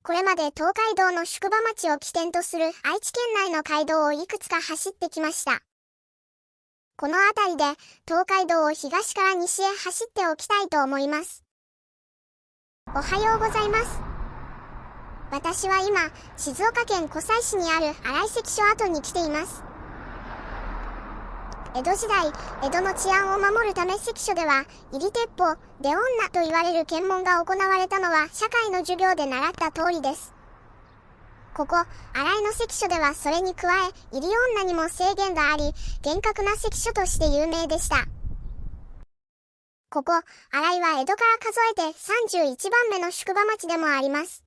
これまで東海道の宿場町を起点とする愛知県内の街道をいくつか走ってきました。この辺りで東海道を東から西へ走っておきたいと思います。おはようございます。私は今、静岡県湖西市にある新井関所跡に来ています。江戸時代、江戸の治安を守るため関所では、入り鉄砲、出女と言われる検問が行われたのは社会の授業で習った通りです。ここ、新井の関所ではそれに加え、入り女にも制限があり、厳格な関所として有名でした。ここ、新井は江戸から数えて31番目の宿場町でもあります。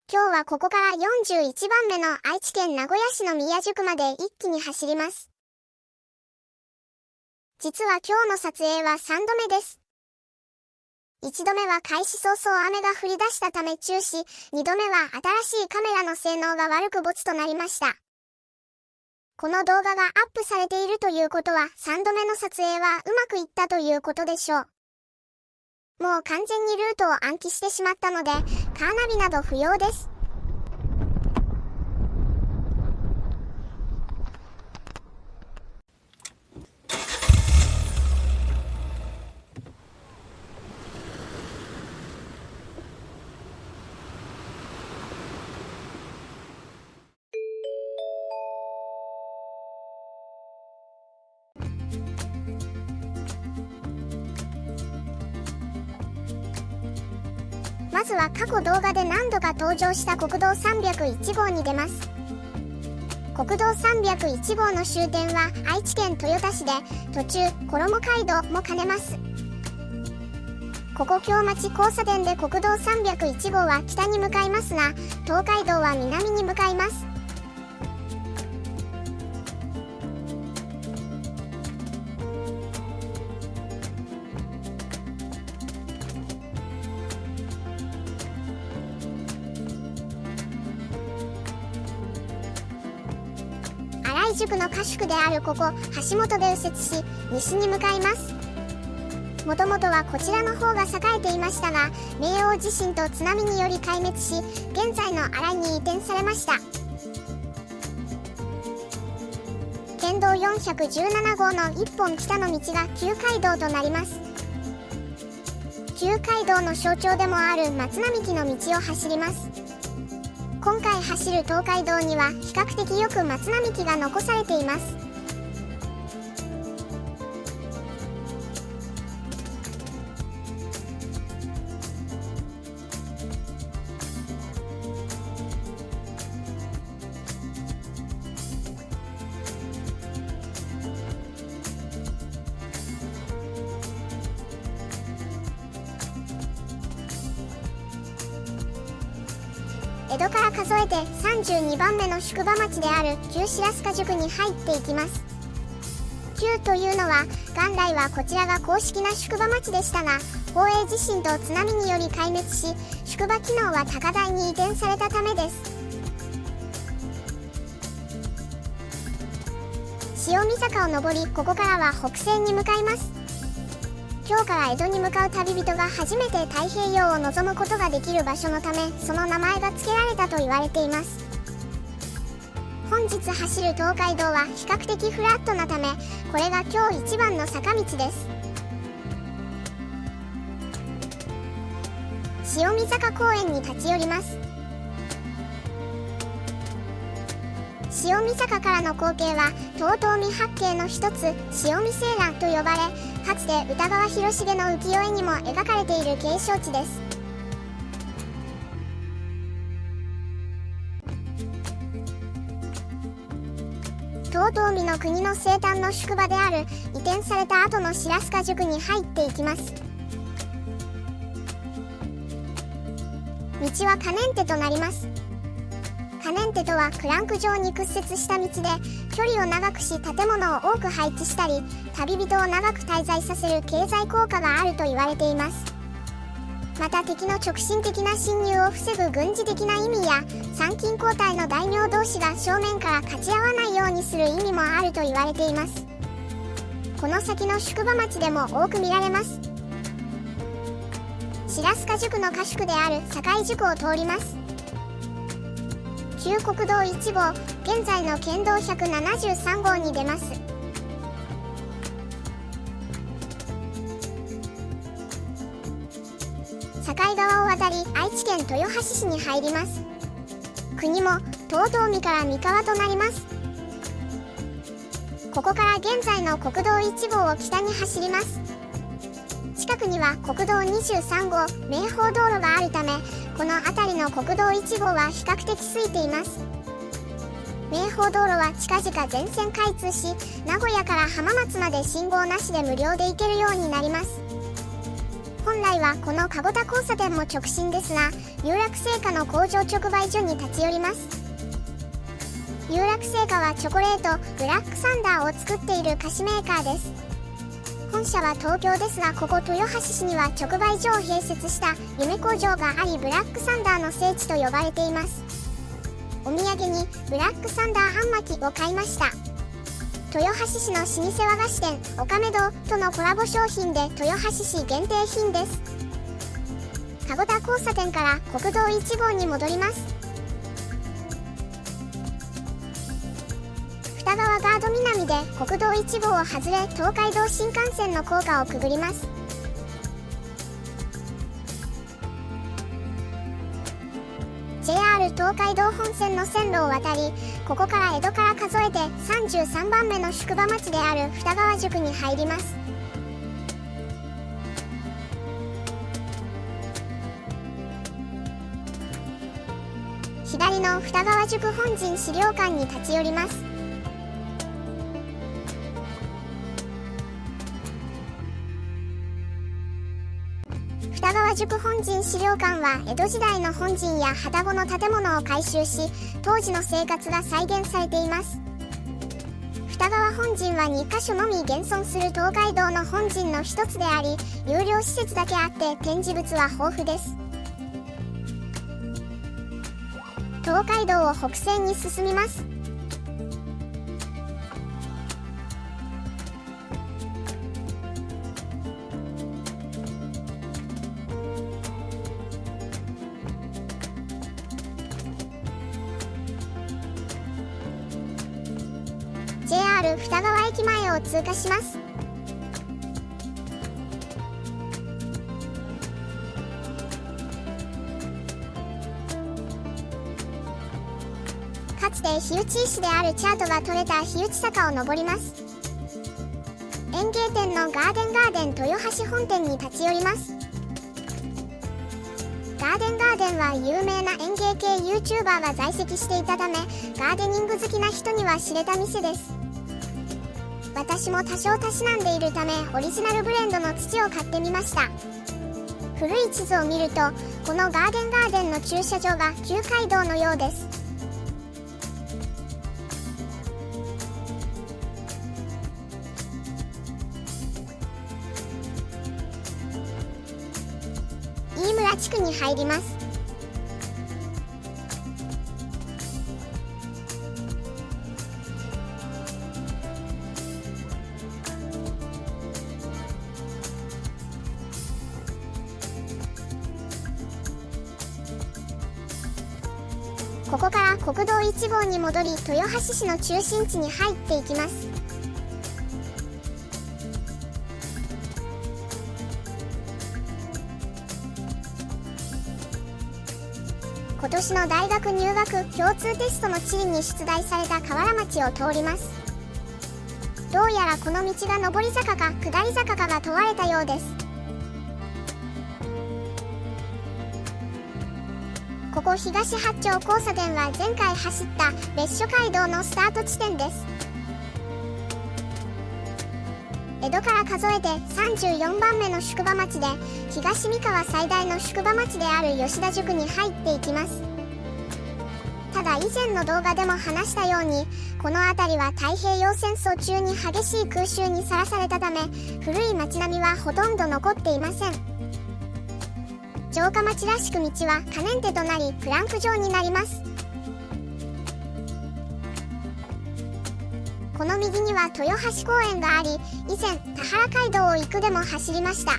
今日はここから41番目の愛知県名古屋市の宮宿まで一気に走ります。実は今日の撮影は3度目です。1度目は開始早々雨が降り出したため中止、2度目は新しいカメラの性能が悪くボツとなりました。この動画がアップされているということは3度目の撮影はうまくいったということでしょう。もう完全にルートを暗記してしまったので、カーナビなど不要です。まずは過去動画で何度か登場した国道301号に出ます。国道301号の終点は愛知県豊田市で、途中、衣街道も兼ねます。ここ京町交差点で国道301号は北に向かいますが、東海道は南に向かいます。新井宿の家宿であるここ橋本で右折し西に向かいます。もともとはこちらの方が栄えていましたが、明王地震と津波により壊滅し、現在の新井に移転されました。県道417号の一本北の道が旧街道となります。旧街道の象徴でもある松並木の道を走ります。今回走る東海道には比較的よく松並木が残されています。江戸から数えて32番目の宿場町である旧白須賀宿に入っていきます。旧というのは元来はこちらが公式な宿場町でしたが、宝永地震と津波により壊滅し、宿場機能は高台に移転されたためです。潮見坂を登り、ここからは北西に向かいます。今日から江戸に向かう旅人が初めて太平洋を望むことができる場所のため、その名前が付けられたと言われています。本日走る東海道は比較的フラットなため、これが今日一番の坂道です。潮見坂公園に立ち寄ります。潮見坂からの光景は東東未八景の一つ、潮見青蘭と呼ばれ、かつて歌川広重の浮世絵にも描かれている景勝地です。東東美の国の生誕の宿場である移転された後の白須賀宿に入っていきます。道は可燃手となります。可燃手とはクランク状に屈折した道で、距離を長くし建物を多く配置したり、旅人を長く滞在させる経済効果があると言われています。また敵の直進的な侵入を防ぐ軍事的な意味や、参勤交代の大名同士が正面から勝ち合わないようにする意味もあると言われています。この先の宿場町でも多く見られます。白須賀宿の家宿である堺宿を通ります。旧国道1号、現在の県道173号に出ます。境川を渡り愛知県豊橋市に入ります。国も東東海から三河となります。ここから現在の国道1号を北に走ります。近くには国道23号、名宝道路があるため、この辺りの国道1号は比較的空いています。名宝道路は近々全線開通し、名古屋から浜松まで信号なしで無料で行けるようになります。本来はこの籠田交差点も直進ですが、有楽製菓の工場直売所に立ち寄ります。有楽製菓はチョコレートブラックサンダーを作っている菓子メーカーです。本社は東京ですが、ここ豊橋市には直売所を併設した夢工場があり、ブラックサンダーの聖地と呼ばれています。お土産にブラックサンダーあん巻きを買いました。豊橋市の老舗和菓子店おかめ堂とのコラボ商品で豊橋市限定品です。籠田交差点から国道1号に戻ります。二川ガード南で国道1号を外れ、東海道新幹線の高架をくぐります。JR 東海道本線の線路を渡り、ここから江戸から数えて33番目の宿場町である二川宿に入ります。左の二川宿本陣資料館に立ち寄ります。二川宿本陣資料館は江戸時代の本陣や旅籠の建物を改修し、当時の生活が再現されています。二川本陣は2カ所のみ現存する東海道の本陣の一つであり、有料施設だけあって展示物は豊富です。東海道を北西に進みます。JR 二川駅前を通過します。かつて火打ち石であるチャートが取れた火打ち坂を登ります。園芸店のガーデン豊橋本店に立ち寄ります。ガーデンは有名な園芸系 YouTuber が在籍していたため、ガーデニング好きな人には知れた店です。私も多少たしなんでいるため、オリジナルブレンドの土を買ってみました。古い地図を見ると、このガーデンの駐車場が旧街道のようです。飯村地区に入ります。ここから国道1号に戻り、豊橋市の中心地に入っていきます。今年の大学入学共通テストの地理に出題された河原町を通ります。どうやらこの道が上り坂か下り坂かが問われたようです。ここ東八丁交差点は前回走った別所街道のスタート地点です。江戸から数えて34番目の宿場町で、東三河最大の宿場町である吉田宿に入っていきます。ただ以前の動画でも話したように、この辺りは太平洋戦争中に激しい空襲にさらされたため、古い町並みはほとんど残っていません。城下町らしく道は可燃手となり、クランク状になります。この右には豊橋公園があり、以前田原街道を行くでも走りました。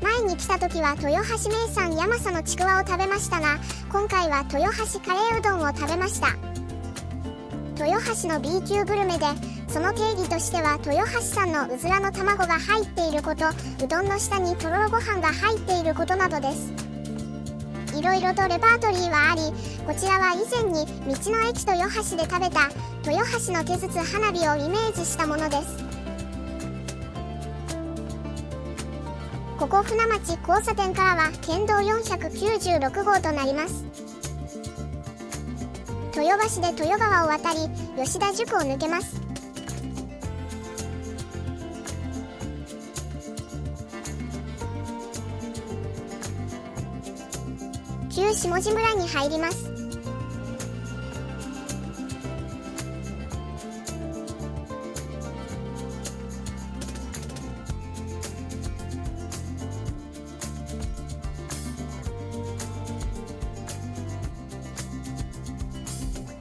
前に来た時は豊橋名産ヤマサのちくわを食べましたが、今回は豊橋カレーうどんを食べました。豊橋の B 級グルメで、その定義としては豊橋産のうずらの卵が入っていること、うどんの下にとろろご飯が入っていることなどです。いろいろとレパートリーはあり、こちらは以前に道の駅豊橋で食べた豊橋の手筒花火をイメージしたものです。ここ船町交差点からは県道496号となります。豊橋で豊川を渡り、吉田宿を抜けます。旧下地村に入ります。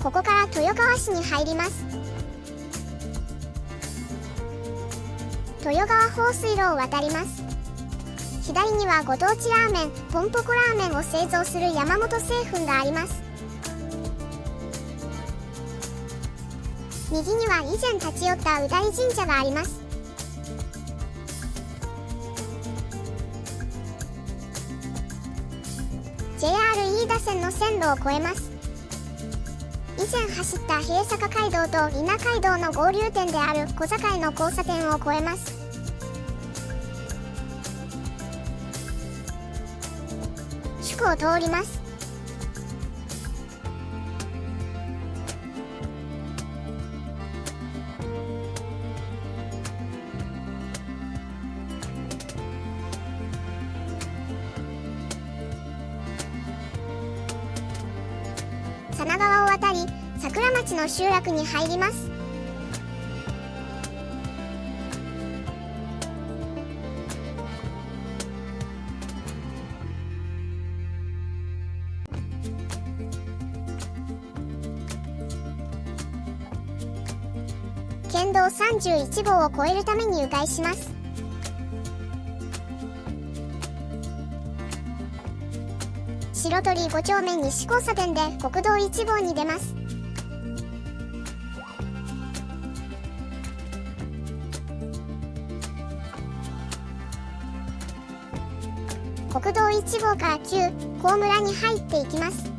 ここから豊川市に入ります。豊川放水路を渡ります。左にはご当地ラーメン、ポンポコラーメンを製造する山本製粉があります。右には以前立ち寄ったうだり神社があります。JR 飯田線の線路を越えます。以前走った平坂街道と稲街道の合流点である小坂の交差点を越えます。宿を通ります。佐奈川を渡り、桜町の集落に入ります。県道31号を越えるために迂回します。白鳥5丁目西交差点で国道1号に出ます。国道1号から旧高村に入っていきます。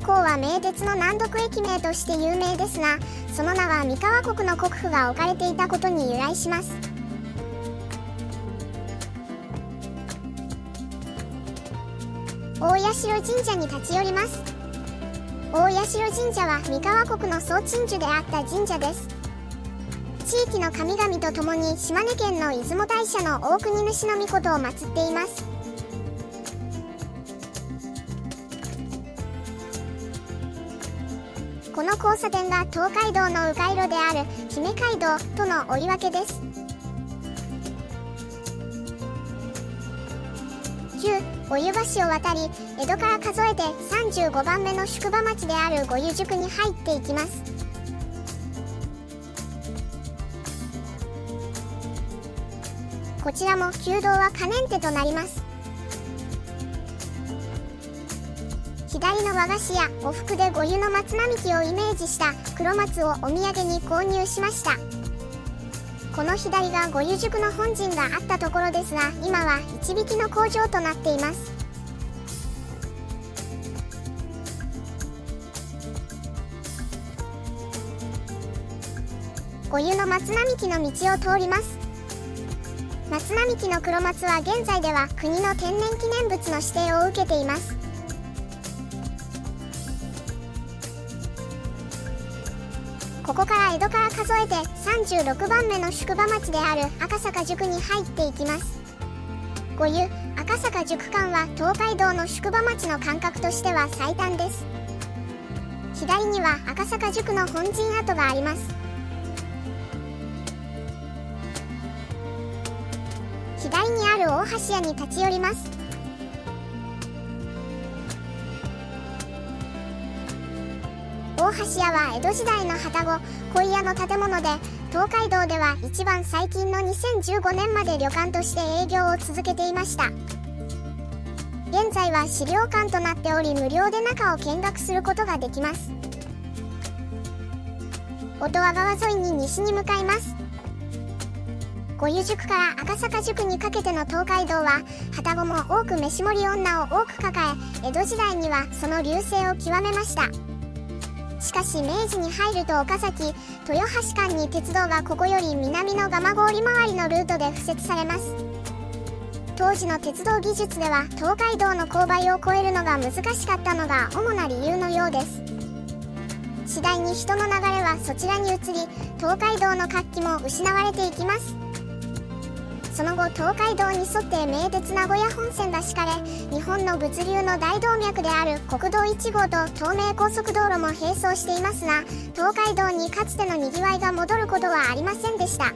高は名鉄の難読駅名として有名ですが、その名は三河国の国府が置かれていたことに由来します。大社神社に立ち寄ります。大社神社は三河国の総鎮守であった神社です。地域の神々とともに島根県の出雲大社の大国主命を祀っています。この交差点が東海道の迂回路である姫街道との折り分けです。旧お湯橋を渡り、江戸から数えて35番目の宿場町である五湯宿に入っていきます。こちらも旧道は可燃手となります。左の和菓子やお服で五湯の松並木をイメージした黒松をお土産に購入しました。この左が五湯宿の本陣があったところですが、今は一引きの工場となっています。五湯の松並木の道を通ります。松並木の黒松は現在では国の天然記念物の指定を受けています。ここから江戸から数えて36番目の宿場町である赤坂宿に入っていきます。五湯赤坂宿間は東海道の宿場町の間隔としては最短です。左には赤坂宿の本陣跡があります。左にある大橋屋に立ち寄ります。大橋屋は江戸時代の旅籠、恋屋の建物で、東海道では一番最近の2015年まで旅館として営業を続けていました。現在は資料館となっており、無料で中を見学することができます。音羽川沿いに西に向かいます。五湯宿から赤坂宿にかけての東海道は、旅籠も多く飯盛り女を多く抱え、江戸時代にはその隆盛を極めました。しかし明治に入ると岡崎・豊橋間に鉄道がここより南の蒲郡周りのルートで敷設されます。当時の鉄道技術では東海道の勾配を越えるのが難しかったのが主な理由のようです。次第に人の流れはそちらに移り、東海道の活気も失われていきます。その後東海道に沿って名鉄名古屋本線が敷かれ、日本の物流の大動脈である国道1号と東名高速道路も並走していますが、東海道にかつてのにぎわいが戻ることはありませんでした。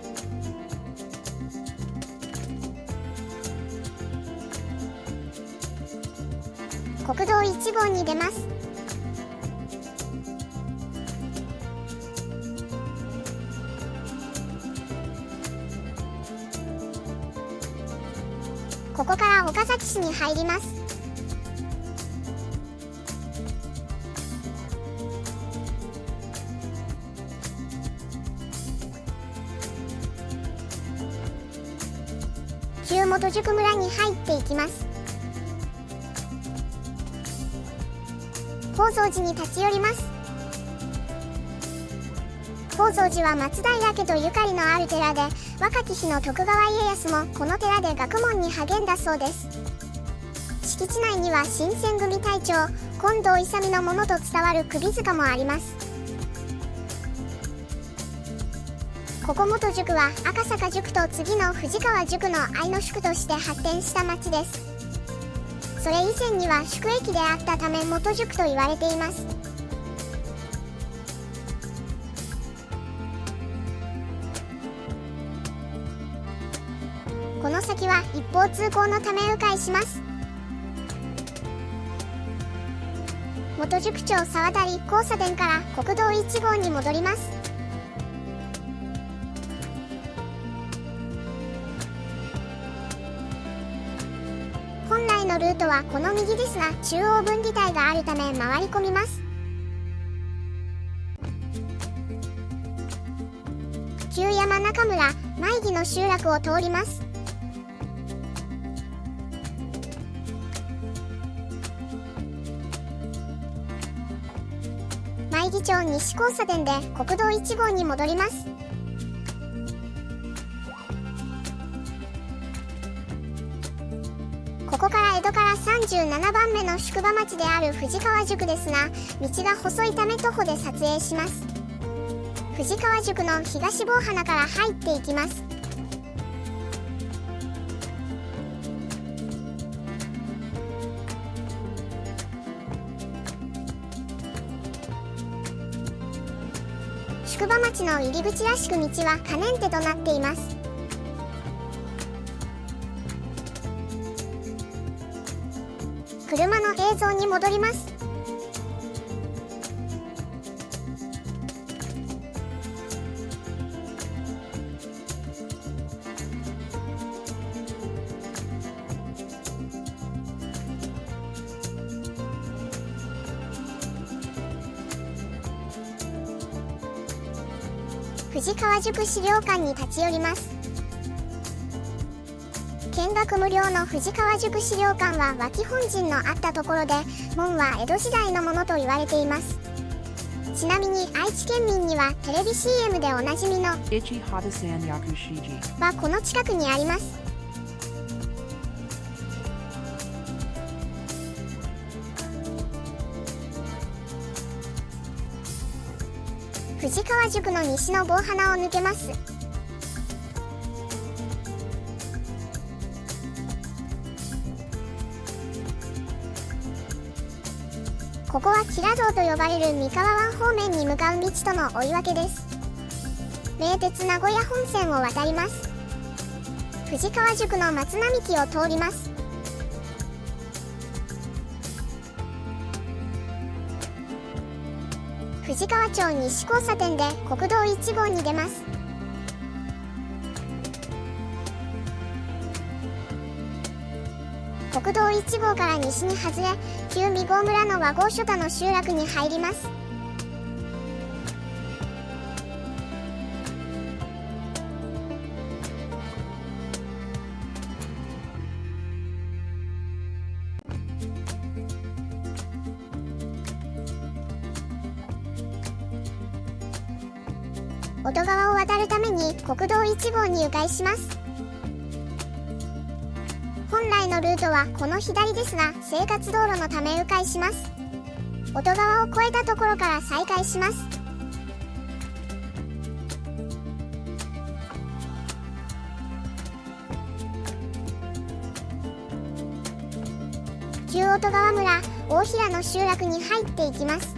国道1号に出ます。ここから岡崎市に入ります。旧本宿村に入っていきます。宝蔵寺に立ち寄ります。宝蔵寺は松平家とゆかりのある寺で、若き日の徳川家康もこの寺で学問に励んだそうです。敷地内には新選組隊長近藤勇のものと伝わる首塚もあります。ここ元宿は赤坂宿と次の藤川宿の合いの宿として発展した町です。それ以前には宿駅であったため元宿と言われています。この先は一方通行のため迂回します。元宿町沢渡交差点から国道1号に戻ります。本来のルートはこの右ですが、中央分離帯があるため回り込みます。旧山中村舞木の集落を通ります。舞木町西交差点で国道1号に戻ります。ここから江戸から37番目の宿場町である藤川宿ですが、道が細いため徒歩で撮影します。藤川宿の東坊鼻から入っていきます。宿場町の入り口らしく道は可燃手となっています。車の映像に戻ります。藤川宿資料館に立ち寄ります。見学無料の藤川宿資料館は脇本陣のあったところで、門は江戸時代のものと言われています。ちなみに愛知県民にはテレビ CM でおなじみのはこの近くにあります。藤川宿の西の防鼻を抜けます。ここは吉良道と呼ばれる三河湾方面に向かう道との追い分けです。名鉄名古屋本線を渡ります。藤川宿の松並木を通ります。藤川町西交差点で国道1号に出ます。道1号から西に外れ、旧美郷村の和合所田の集落に入ります。小戸川を渡るために国道1号に迂回します。本来のルートはこの左ですが、生活道路のため迂回します。小戸川を越えたところから再開します。旧小戸川村大平の集落に入っていきます。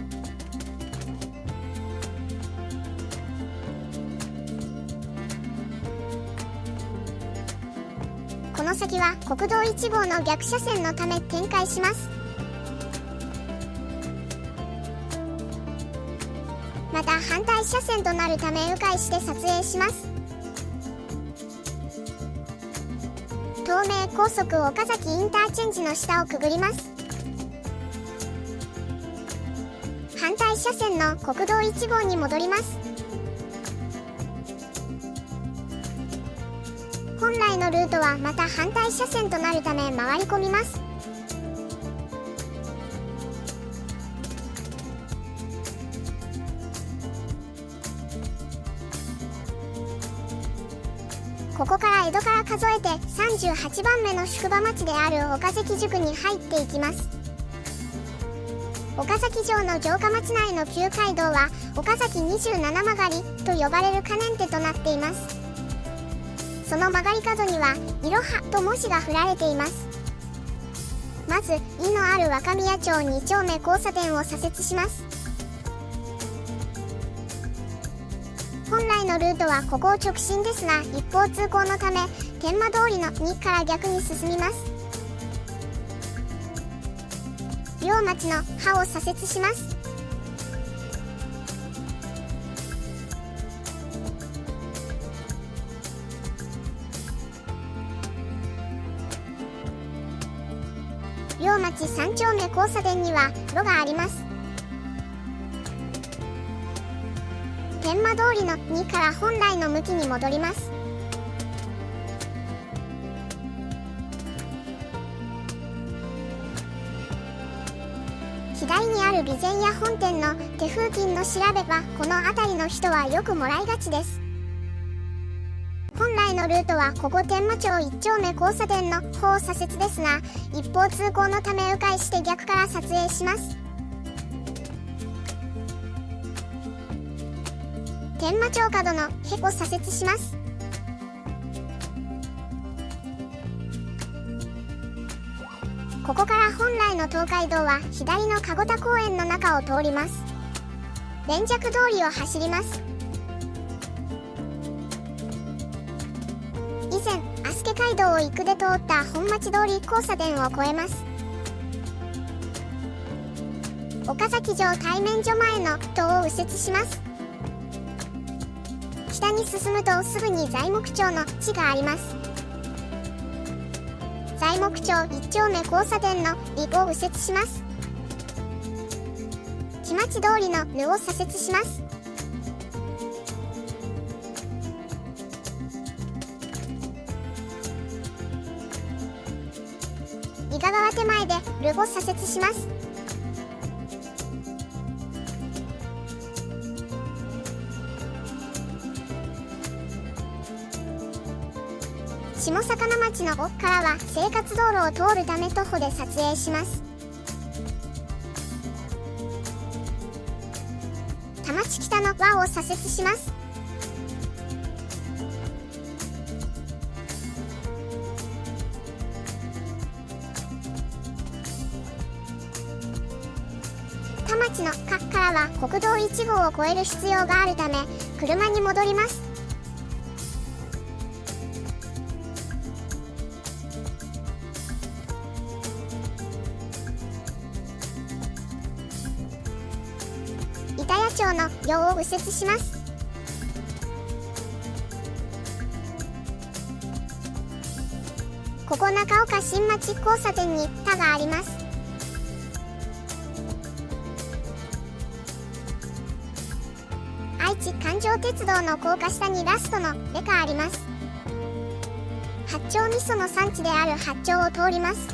この先は国道1号の逆車線のため展開します。また反対車線となるため迂回して撮影します。東名高速岡崎インターチェンジの下をくぐります。反対車線の国道1号に戻ります。本来のルートはまた反対車線となるため回り込みます。ここから江戸から数えて38番目の宿場町である岡崎宿に入っていきます。岡崎城の城下町内の旧街道は岡崎27曲がりと呼ばれる可燃手となっています。その曲がり角にはいろはと文字が振られています。まず意のある若宮町2丁目交差点を左折します。本来のルートはここを直進ですが、一方通行のため天満通りの2から逆に進みます。両町の葉を左折します。両町3丁目交差点には路があります。天満通りの2から本来の向きに戻ります。左にある備前屋本店の手風琴の調べば、この辺りの人はよくもらいがちです。本来のルートはここ天満町1丁目交差点の方左折ですが、一方通行のため迂回して逆から撮影します。天満町角のへを左折します。ここから本来の東海道は左の籠田公園の中を通ります。連雀通りを走ります。以前飛鳥街道を行くで通った本町通り交差点を越えます。岡崎城対面所前の塔を右折します。北に進むとすぐに材木町の地があります。材木町1丁目交差点の里を右折します。木町通りのぬを左折します。伊賀川手前でルを左折します。下魚町の奥からは生活道路を通るため徒歩で撮影します。田町北の輪を左折します。田町のかからは国道1号を越える必要があるため車に戻ります。板谷町の4を右折します。ここ中岡新町交差点に田があります。愛知環状鉄道の高架下にラストのレがあります。八丁味噌の産地である八丁を通ります。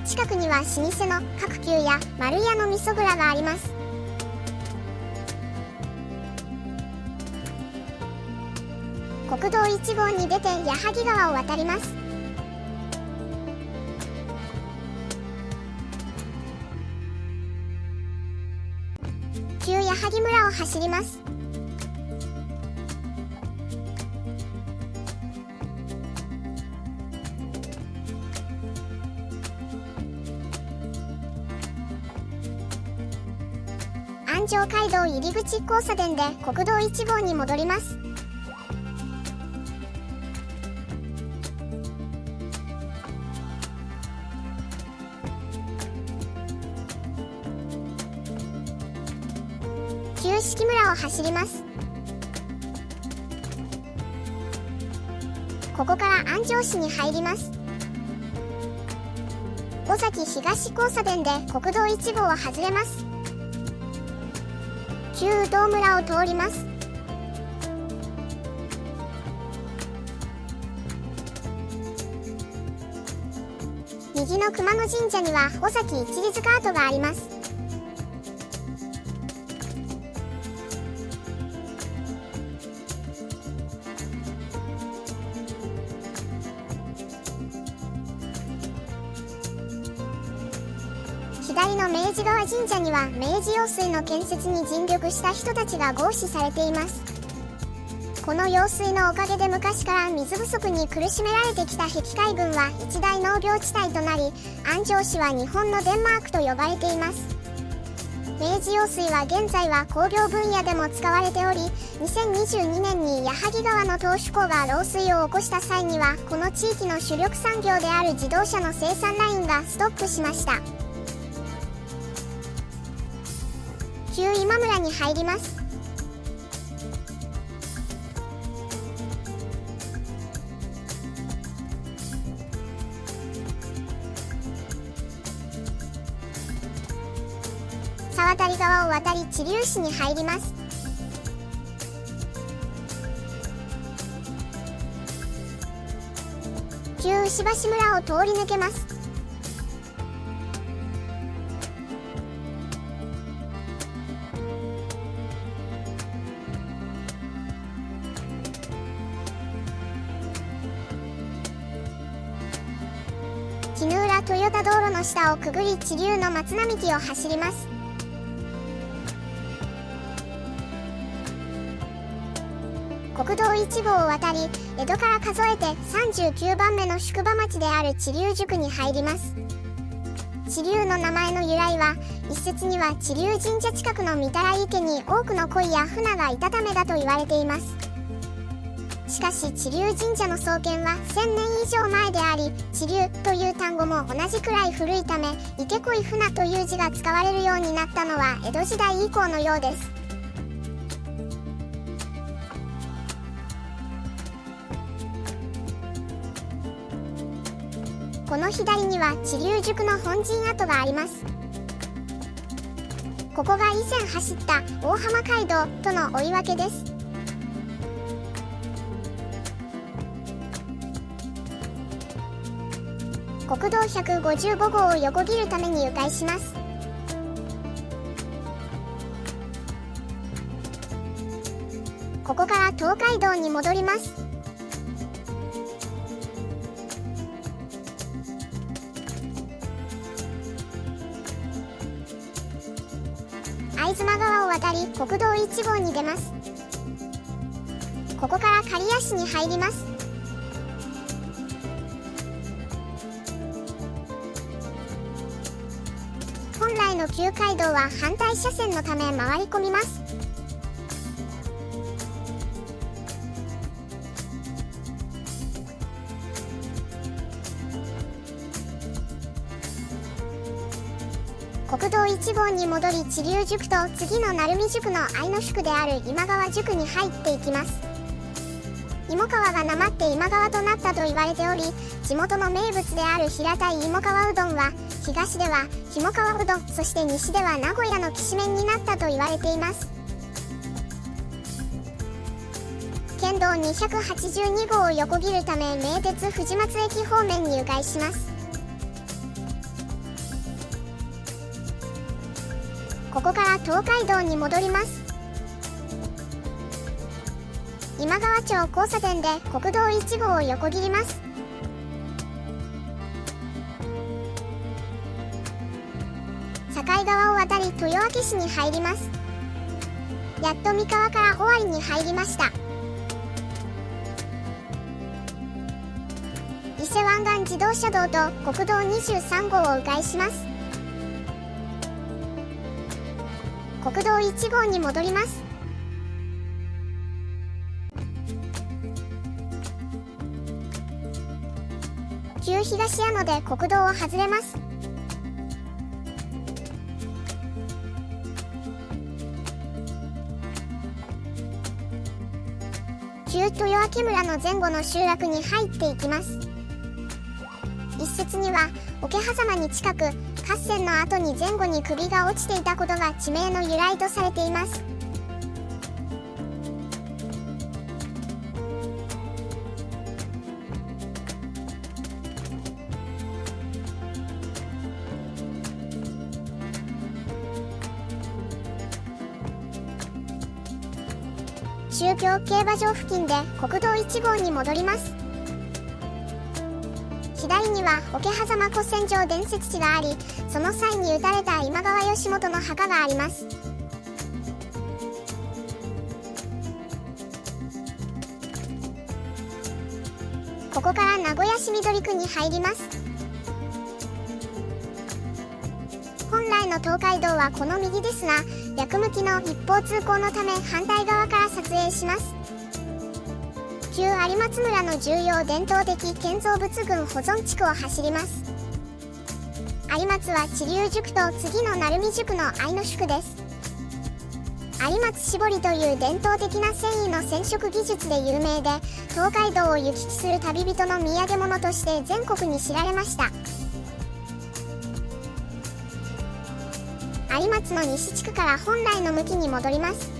近くには老舗の角久や丸屋の味噌蔵があります。国道1号に出て矢作川を渡ります。旧矢作村を走ります。安城街道入口交差点で国道1号に戻ります。旧式村を走ります。ここから安城市に入ります。尾崎東交差点で国道1号を外れます。旧有東村を通ります。右の熊野神社には尾崎一里塚跡があります。左の明治川神社には明治用水の建設に尽力した人たちが合祀されています。この用水のおかげで昔から水不足に苦しめられてきた碧海郡は一大農業地帯となり、安城市は日本のデンマークと呼ばれています。明治用水は現在は工業分野でも使われており、2022年に矢作川の投手港が漏水を起こした際にはこの地域の主力産業である自動車の生産ラインがストップしました。旧今村に入ります。沢渡川を渡り知立市に入ります。旧牛橋村を通り抜けます。絹浦豊田道路の下をくぐり知立の松並木を走ります。国道1号を渡り江戸から数えて39番目の宿場町である知立宿に入ります。知立の名前の由来は一説には知立神社近くの御手洗池に多くの鯉や船がいたためだと言われています。しかし知立神社の創建は1000年以上前であり、知立という単語も同じくらい古いため、池鯉船という字が使われるようになったのは江戸時代以降のようです。この左には知立宿の本陣跡があります。ここが以前走った大浜街道との追い分けです。国道155号を横切るために迂回します。ここから東海道に戻ります。会津間川を渡り国道1号に出ます。ここから刈谷市に入ります。本来の旧街道は反対車線のため回り込みます。国道1号に戻り知立宿と次の鳴海宿の愛の宿である今川宿に入っていきます。芋川がなまって今川となったと言われており、地元の名物である平たい芋川うどんは東ではひもかわうどん、そして西では名古屋のきしめんになったと言われています。県道282号を横切るため名鉄藤松駅方面に迂回します。ここから東海道に戻ります。今川町交差点で国道1号を横切ります。境川を渡り豊明市に入ります。やっと三河から尾張に入りました。伊勢湾岸自動車道と国道23号を迂回します。国道1号に戻ります。旧東矢野で国道を外れます。旧豊明村の前後の集落に入っていきます。一説には桶狭間に近く合戦の後に前後に首が落ちていたことが地名の由来とされています。中京競馬場付近で国道1号に戻ります。左には桶狭間古戦場伝説地があり、その際に撃たれた今川義元の墓があります。ここから名古屋市緑区に入ります。本来の東海道はこの右ですが、逆向きの一方通行のため反対側から撮影します。旧有松村の重要伝統的建造物群保存地区を走ります。有松は知立宿と次の鳴海宿の間の宿です。有松絞りという伝統的な繊維の染色技術で有名で、東海道を行き来する旅人の土産物として全国に知られました。有松の西地区から本来の向きに戻ります。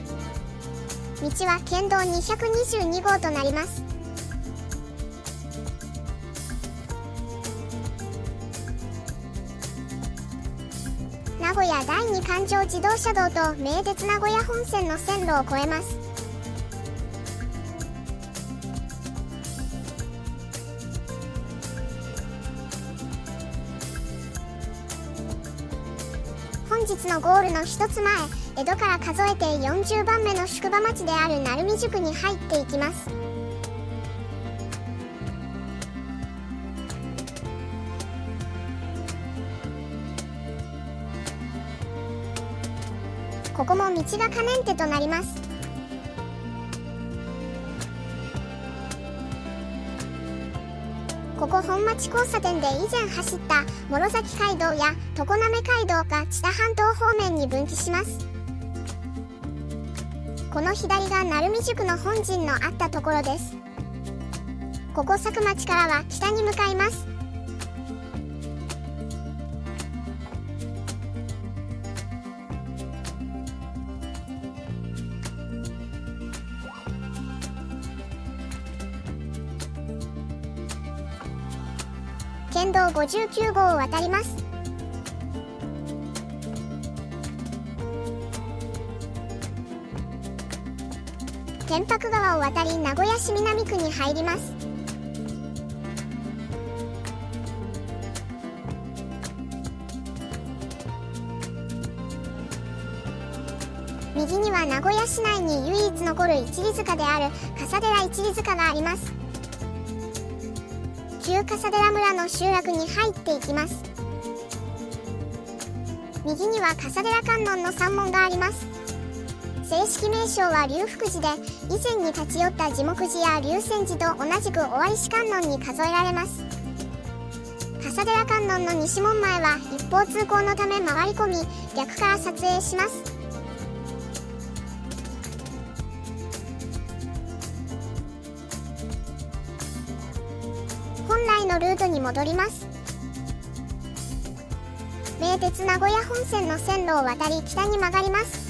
道は県道222号となります。名古屋第二環状自動車道と名鉄名古屋本線の線路を越えます。本日のゴールの一つ前、江戸から数えて40番目の宿場町である鳴海宿に入っていきます。ここも道が可燃手となります。ここ本町交差点で以前走った諸崎街道や常滑街道が知多半島方面に分岐します。この左が鳴海宿の本陣のあったところです。ここ佐久町からは北に向かいます。県道59号を渡ります。天白川を渡り名古屋市南区に入ります。右には名古屋市内に唯一残る一里塚である笠寺一里塚があります。旧笠寺村の集落に入っていきます。右には笠寺観音の山門があります。正式名称は龍福寺で、以前に立ち寄った地木寺や龍泉寺と同じく尾張市観音に数えられます。笠寺観音の西門前は一方通行のため回り込み、逆から撮影します。本来ののルートに戻ります。名鉄名古屋本線の線路を渡り北に曲がります。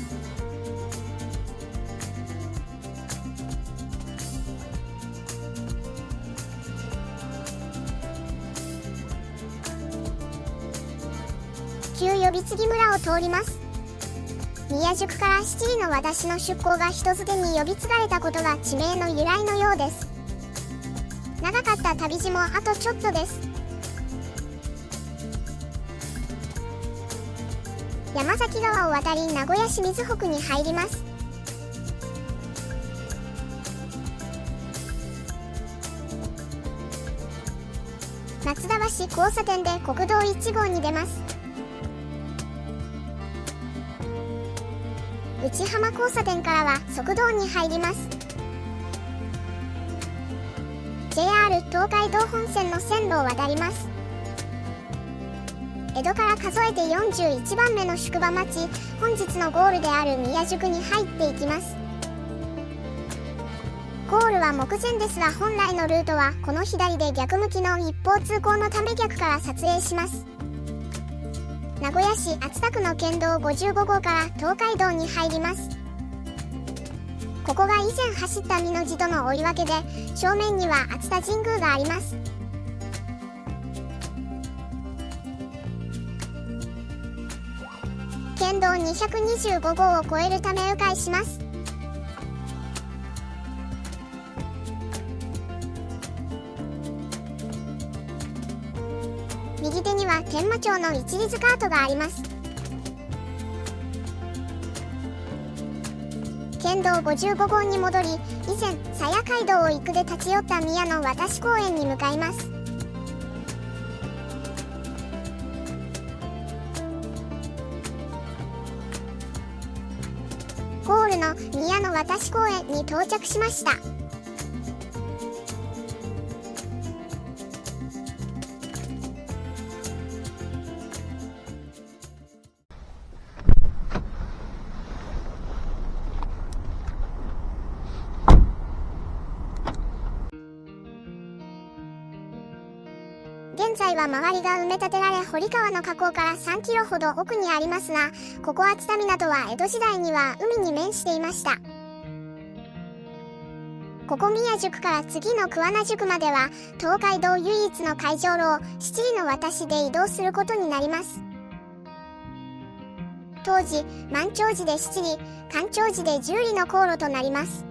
旧呼び継ぎ村を通ります。宮宿から七里の和田市の出港が人づてに呼び継がれたことが地名の由来のようです。長かった旅路もあとちょっとです。山崎川を渡り名古屋市瑞穂区に入ります。松田橋交差点で国道1号に出ます。内浜交差点からは側道に入ります。 JR 東海道本線の線路を渡ります。江戸から数えて41番目の宿場町、本日のゴールである宮宿に入っていきます。ゴールは目前ですが、本来のルートはこの左で逆向きの一方通行のため逆から撮影します。名古屋市熱田区の県道55号から東海道に入ります。ここが以前走った美濃路との追い分けで、正面には熱田神宮があります。県道225号を越えるため迂回します。右手には天満町の一里塚跡があります。県道55号に戻り、以前鞘街道を行くで立ち寄った宮の渡し公園に向かいます。ゴールの宮の渡し公園に到着しました。現在は周りが埋め立てられ、堀川の河口から3キロほど奥にありますが、ここ熱田港は江戸時代には海に面していました。ここ宮宿から次の桑名宿までは東海道唯一の海上路を七里の渡しで移動することになります。当時満潮時で七里、干潮時で十里の航路となります。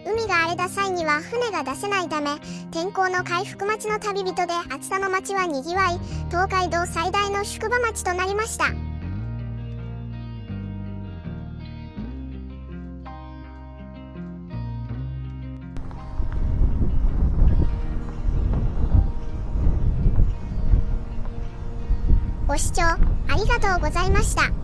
海が荒れた際には船が出せないため、天候の回復待ちの旅人で熱田の町はにぎわい、東海道最大の宿場町となりました。ご視聴ありがとうございました。